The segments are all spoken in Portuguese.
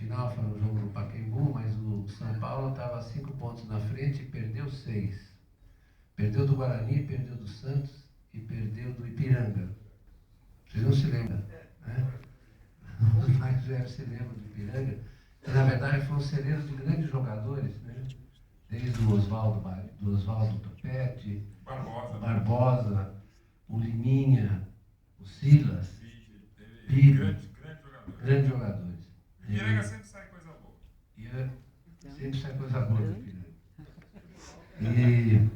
final, foi um jogo no Pacaembu, mas o São Paulo estava 5 pontos na frente e perdeu 6. Perdeu do Guarani, perdeu do Santos e perdeu do Ipiranga. Vocês não se lembram, né? Os mais velhos se lembram do Ipiranga. Que, na verdade, foi um celeiro de grandes jogadores, né? Desde o Oswaldo Topete, Barbosa, o Liminha, o Silas, Pibe, grandes jogadores. Ipiranga sempre sai coisa boa. Sempre sai coisa boa do Ipiranga. E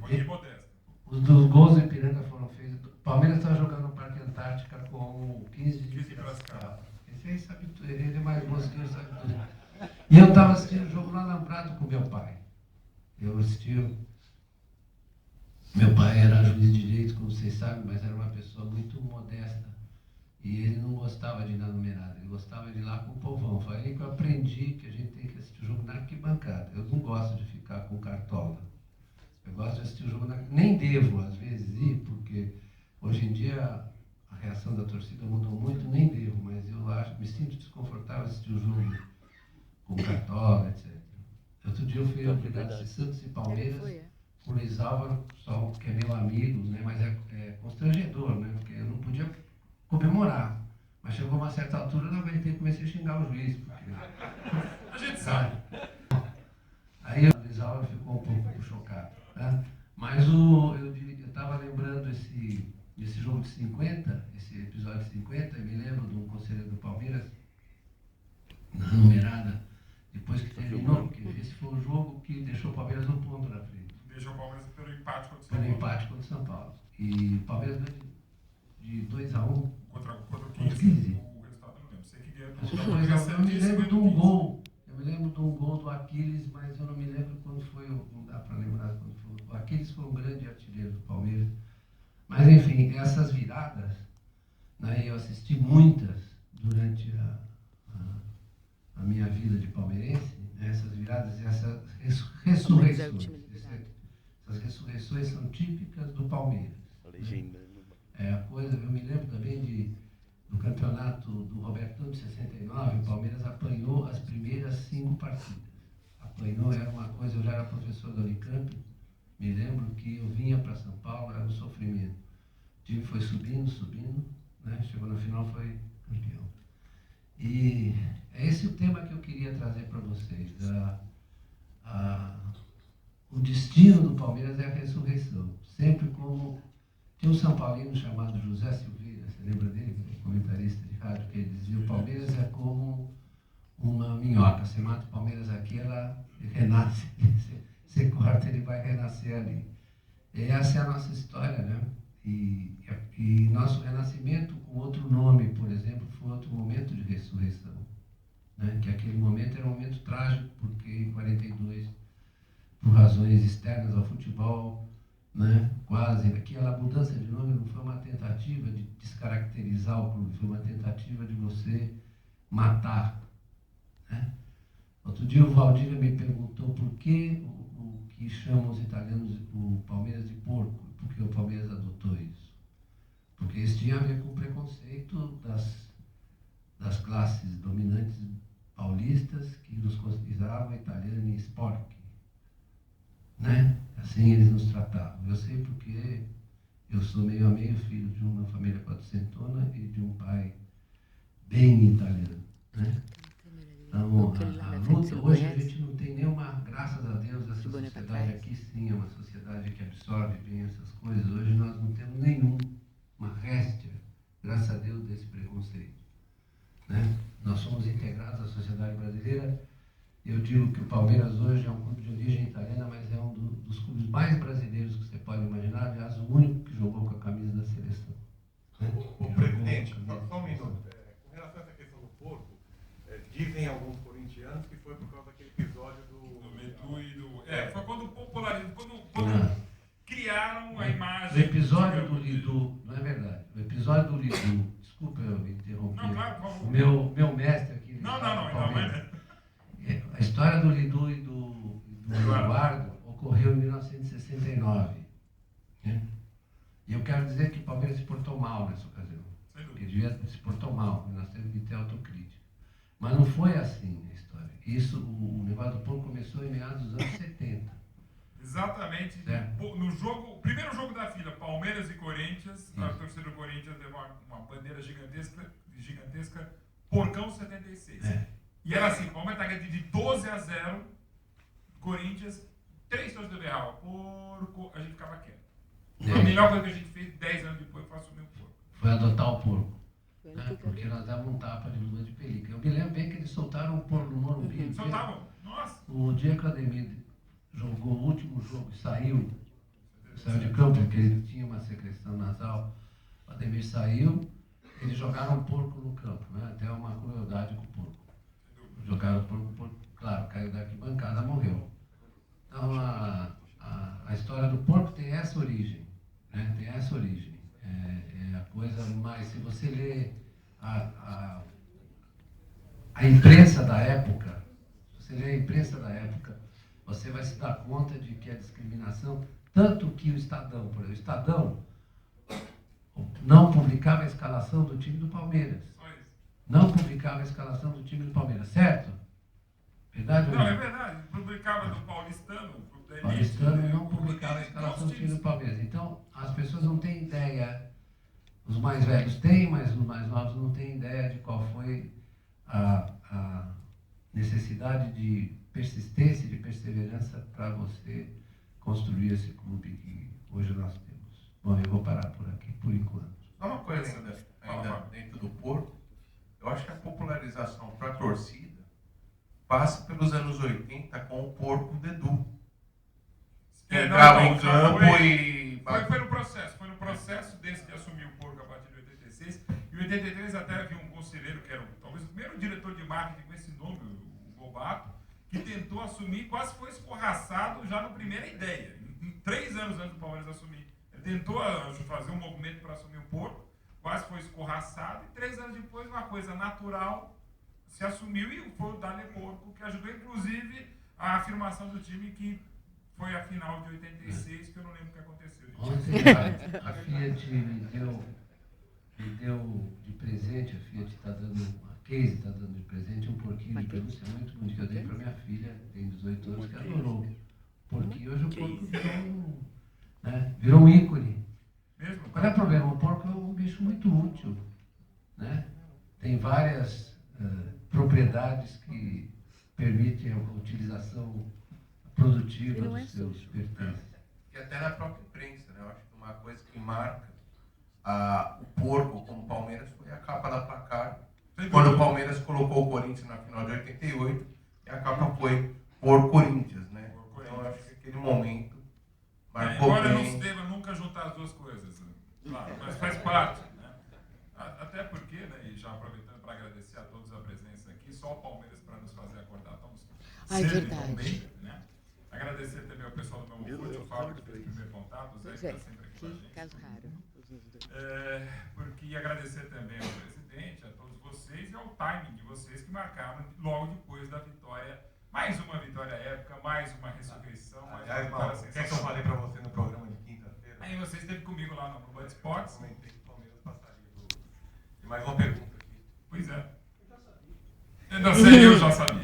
os gols do Ipiranga foram feitos. O Palmeiras estava jogando no Parque Antártica com o 15 de Piracicaba. Esse aí sabe tudo, ele é mais moço que eu, sabe tudo. E eu estava assistindo o jogo no Alambrado com meu pai. Eu assisti. Meu pai era juiz de direito, como vocês sabem, mas era uma pessoa muito modesta. E ele não gostava de ir na numerada, ele gostava de ir lá com o povão. Foi aí que eu aprendi que a gente tem que assistir o jogo na arquibancada. Eu não gosto de ficar com cartola. Eu gosto de assistir o jogo na... Nem devo, às vezes, ir, porque hoje em dia a reação da torcida mudou muito, nem devo, mas eu acho, me sinto desconfortável assistir o jogo com cartola, etc. Outro dia eu fui obrigado a assistir Santos e Palmeiras com o Luiz Álvaro, só que é meu amigo, né? Mas é constrangedor, né? Porque eu não podia comemorar. Mas chegou uma certa altura, eu não aguentei e comecei a xingar o juiz. Porque... A gente sabe. Aí o Luiz Álvaro ficou um pouco chocado. Tá? Mas eu estava lembrando esse jogo de 50, esse episódio de 50, e me lembro de um conselheiro do Palmeiras, na numerada, depois que terminou, porque esse foi o jogo que deixou o Palmeiras um ponto na frente. Deixou o Palmeiras pelo empate contra o São Paulo. Pelo empate contra o São Paulo. E o Palmeiras ganhou de 2-1 contra o 15. O resultado eu não lembro. Sei que ganhou. Eu me lembro de um gol. Eu me lembro de um gol do Aquiles, mas eu não me lembro quando foi. Não dá para lembrar quando foi. O Aquiles foi um grande artilheiro do Palmeiras. Mas enfim, essas viradas, né, eu assisti muitas durante a minha vida de palmeirense, né, essas viradas e essas ressurreições. Essas ressurreições são típicas do Palmeiras. A legenda. Né? A coisa, eu me lembro também do campeonato do Robertão de 69, o Palmeiras apanhou as primeiras 5 partidas. Apanhou, era uma coisa, eu já era professor da Unicamp, me lembro que eu vinha para São Paulo, era um sofrimento. O time foi subindo, né? Chegou no final, foi campeão. E é esse o tema que eu queria trazer para vocês. O destino do Palmeiras é a ressurreição. Sempre como... Tinha um São Paulino chamado José Silveira, você lembra dele? Comentarista de rádio, que ele dizia: o Palmeiras é como uma minhoca. Você mata o Palmeiras aqui, ela renasce. Você corta, ele vai renascer ali. E essa é a nossa história, né? E nosso renascimento com outro nome, por exemplo, foi outro momento de ressurreição. Né? Que aquele momento era um momento trágico, porque em 42, por razões externas ao futebol, né? Quase, aquela mudança de nome não foi uma tentativa de descaracterizar o clube, foi uma tentativa de você matar. Né? Outro dia o Valdívia me perguntou por que o que chamam os italianos o Palmeiras de porco, porque o Palmeiras adotou isso. Porque isso tinha a ver com o preconceito das classes dominantes paulistas que nos consideravam italiani sporchi. Né? Assim eles nos tratavam. Eu sei porque eu sou meio a meio filho de uma família quatrocentona e de um pai bem italiano. Né? Então, a luta, hoje a gente não tem nenhuma, graças a Deus, essa sociedade aqui sim é uma sociedade que absorve bem essas coisas. Hoje nós não temos uma réstia, graças a Deus, desse preconceito. Né? Nós somos integrados à sociedade brasileira. Eu digo que o Palmeiras hoje é um clube de origem italiana, mas é um dos clubes mais brasileiros que você pode imaginar, aliás, o único que jogou com a camisa da seleção. O presidente, só um minuto. Com relação a essa questão do porco, dizem alguns corintianos que foi por causa daquele episódio do Metu e do... foi quando popularizou, quando criaram a imagem... O episódio do Lidu, não é verdade, o episódio do Lidu, desculpa eu interromper, não, claro, por favor. O meu mestre aqui... Não, a história do Lidu e do Eduardo ocorreu em 1969. Né? E eu quero dizer que o Palmeiras se portou mal nessa ocasião. Porque se portou mal, nós temos que ter autocrítica. Mas não foi assim a história. Isso, o negócio do porco começou em meados dos anos 70. Exatamente. No jogo, o primeiro jogo da fila, Palmeiras e Corinthians, a torcida do Corinthians levou uma bandeira gigantesca, Porcão 76. E era assim, o Palmeiras está ganhando de 12-0, Corinthians, 3 torcedores do Real, porco, a gente ficava quieto. A melhor coisa que a gente fez 10 anos depois foi assumir o porco. Foi adotar o porco. Porque nós dávamos um tapa de luva de pelica. Eu me lembro bem que eles soltaram o porco no Morumbi. Soltavam? Nossa! O dia que o Ademir jogou o último jogo e saiu de campo, porque ele tinha uma secreção nasal, o Ademir saiu, eles jogaram o porco no campo, né? Até uma crueldade com o porco. Jogaram o porco, claro, caiu da arquibancada, morreu. Então a história do porco tem essa origem, né? Tem essa origem. É a coisa mais, se você lê a imprensa da época, você vai se dar conta de que a discriminação, tanto que o Estadão, por exemplo, o Estadão não publicava a escalação do time do Palmeiras. Não publicava a escalação do time do Palmeiras, certo? Verdade ou não? Não, é verdade. Publicava do Paulistano. O Paulistano não publicava a escalação do time do Palmeiras. Então, as pessoas não têm ideia, os mais velhos têm, mas os mais novos não têm ideia de qual foi a necessidade de persistência, de perseverança para você construir esse clube que hoje nós temos. Bom, eu vou parar por aqui, por enquanto. Só uma coisa ainda dentro do porco, eu acho que a popularização para a torcida passa pelos anos 80 com o porco Dedu. Entrava em campo e... Foi no processo desse de assumir o porco a partir de 86. E em 83 até havia um conselheiro, que era talvez o primeiro diretor de marketing com esse nome, o Gobato, que tentou assumir, quase foi escorraçado já na primeira ideia. 3 anos antes do Palmeiras assumir. Ele tentou fazer um movimento para assumir o porco, quase foi escorraçado, e 3 anos depois, uma coisa natural, se assumiu e foi o Dale Porco, que ajudou inclusive a afirmação do time, que foi a final de 86, que eu não lembro o que aconteceu. Ontem a Fiat me deu de presente, a Fiat está dando, a Case está dando de presente um porquinho de pelúcia muito bonito que eu dei para minha filha, tem 18 anos, que adorou o porquinho. Hoje o porco virou um ícone. Mesmo? Qual é o problema? O porco é um bicho muito útil, né? Tem várias propriedades que permitem a utilização produtiva dos seus pertences. E até na própria imprensa, né? Eu acho que uma coisa que marca o porco como Palmeiras foi a capa da Placar. Quando o Palmeiras colocou o Corinthians na final de 88, e a capa foi por Corinthians, né? Então eu acho que aquele momento marcou embora bem. não se deva nunca juntar as duas coisas, né? Claro, mas faz parte, né? Até porque, né, e já aproveitando para agradecer a todos a presença aqui, só o Palmeiras para nos fazer acordar tão cedo e tão bem, né? Agradecer também ao pessoal do meu Orkut, o Fábio, que fez o primeiro contato, o Zé, que está sempre aqui com a gente. Caso raro. Porque agradecer também ao presidente, a todos vocês e ao timing de vocês que marcaram logo depois da vitória, mais uma vitória épica, mais uma ressurreição, mais uma vitória sensacional. O que é que eu falei para você no programa de quinta-feira? Aí você esteve comigo lá no Band Esportes. Comentei que o Palmeiras passaria. E mais uma pergunta aqui. Pois é. Eu já sabia.